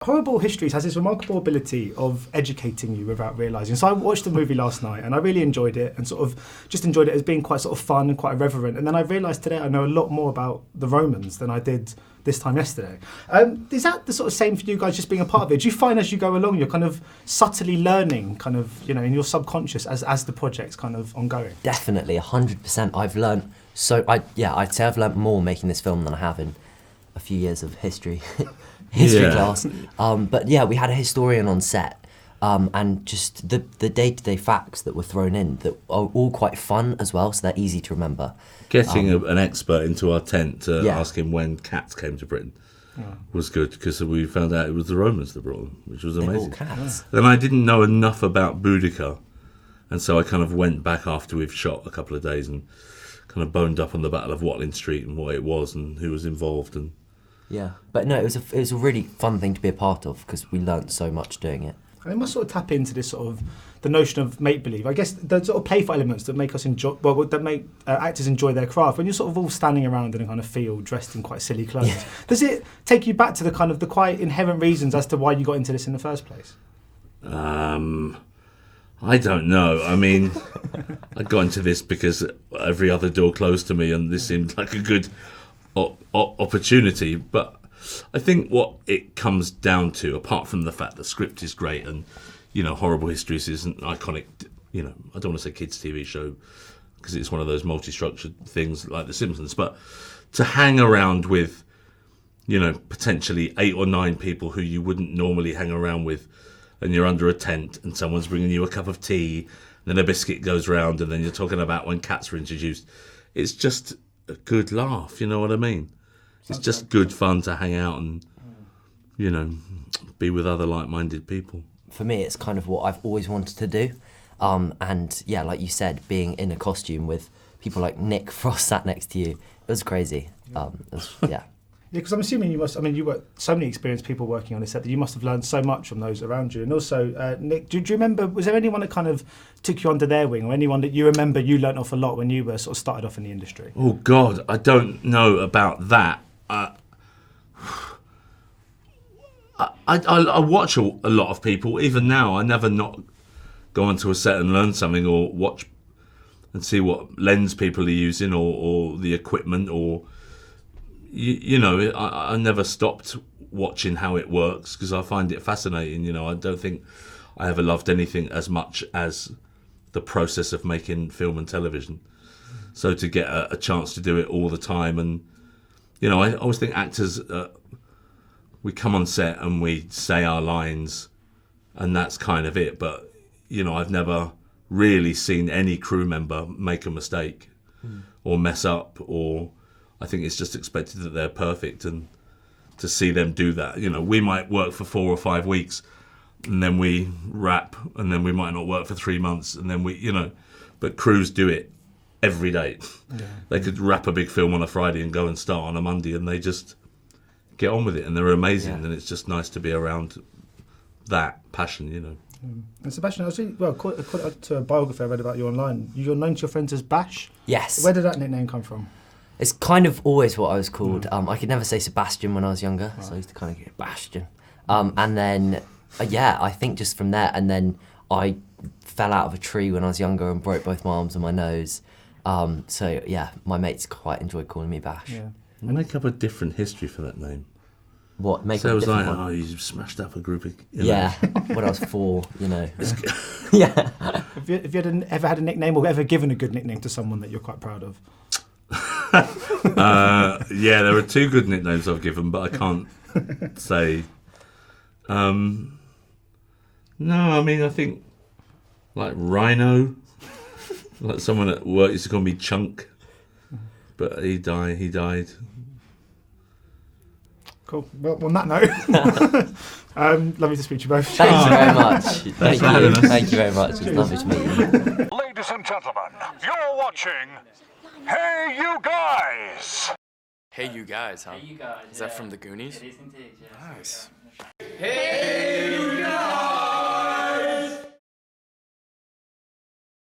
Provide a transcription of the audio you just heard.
Horrible Histories has this remarkable ability of educating you without realising. So I watched the movie last night and I really enjoyed it and sort of just enjoyed it as being quite sort of fun and quite irreverent. And then I realised today I know a lot more about the Romans than I did this time yesterday. Is that the sort of same for you guys, just being a part of it? Do you find as you go along you're kind of subtly learning kind of, you know, in your subconscious as the project's kind of ongoing? Definitely, 100%. I've learned I'd say I've learned more making this film than I have in a few years of history class. But yeah, we had a historian on set, and just the day-to-day facts that were thrown in that are all quite fun as well, so they're easy to remember. Getting an expert into our tent to ask him when cats came to Britain was good, because we found out it was the Romans that brought them, which was amazing. Cats. Then I didn't know enough about Boudicca, and so I kind of went back after we've shot a couple of days and kind of boned up on the Battle of Watling Street and what it was and who was involved. And yeah, but no, it was a really fun thing to be a part of because we learnt so much doing it. And it must sort of tap into this sort of the notion of make-believe. I guess the sort of playful elements that make us enjoy, well, that make actors enjoy their craft. When you're sort of all standing around in a kind of field, dressed in quite silly clothes, does it take you back to the kind of the quite inherent reasons as to why you got into this in the first place? I don't know. I mean, I got into this because every other door closed to me, and this seemed like a good opportunity. But I think what it comes down to, apart from the fact the script is great and, you know, Horrible Histories is an iconic, you know, I don't want to say kids' TV show because it's one of those multi-structured things like The Simpsons, but to hang around with, you know, potentially 8 or 9 people who you wouldn't normally hang around with, and you're under a tent and someone's bringing you a cup of tea, and then a biscuit goes round, and then you're talking about when cats were introduced. It's just a good laugh, you know what I mean? It's just good fun to hang out and, you know, be with other like-minded people. For me, it's kind of what I've always wanted to do. And yeah, like you said, being in a costume with people like Nick Frost sat next to you, it was crazy. Yeah. Yeah, because I'm assuming you must, I mean, you were so many experienced people working on this set that you must have learned so much from those around you. And also, Nick, do you remember, was there anyone that kind of took you under their wing, or anyone that you remember you learnt off a lot when you were sort of started off in the industry? Oh, God, I don't know about that. I watch a lot of people. Even now, I never not go onto a set and learn something, or watch and see what lens people are using, or the equipment, or... You know, I never stopped watching how it works because I find it fascinating. You know, I don't think I ever loved anything as much as the process of making film and television. So to get a chance to do it all the time, and, you know, I always think actors, we come on set and we say our lines and that's kind of it. But, you know, I've never really seen any crew member make a mistake or mess up, or... I think it's just expected that they're perfect, and to see them do that, you know, we might work for 4 or 5 weeks and then we wrap, and then we might not work for 3 months, and then we, you know, but crews do it every day. Yeah. They could wrap a big film on a Friday and go and start on a Monday, and they just get on with it, and they're amazing. And it's just nice to be around that passion, you know. And Sebastian, I was really, well, according to a biography I read about you online, you're known to your friends as Bash? Yes. Where did that nickname come from? It's kind of always what I was called. I could never say Sebastian when I was younger, so I used to kind of get Bastion. And then, I think just from there, and then I fell out of a tree when I was younger and broke both my arms and my nose. So yeah, my mates quite enjoyed calling me Bash. Yeah. Make up a different history for that name. What? Make so up it was a like, different one? you smashed up a group of... Yeah, when I was 4, you know. Yeah. Have you ever had a nickname, or ever given a good nickname to someone that you're quite proud of? Yeah, there are 2 good nicknames I've given, but I can't say. No, I mean, I think like Rhino, like someone at work used to call me Chunk, but he died. Cool. Well, on that note, lovely to speak to you both. Thanks very much. Thanks for having us. Thank you very much. It's lovely to meet you. Ladies and gentlemen, you're watching Hey You Guys! Hey You Guys, huh? Hey You Guys. Is that from the Goonies? It is indeed, yeah. Nice. Hey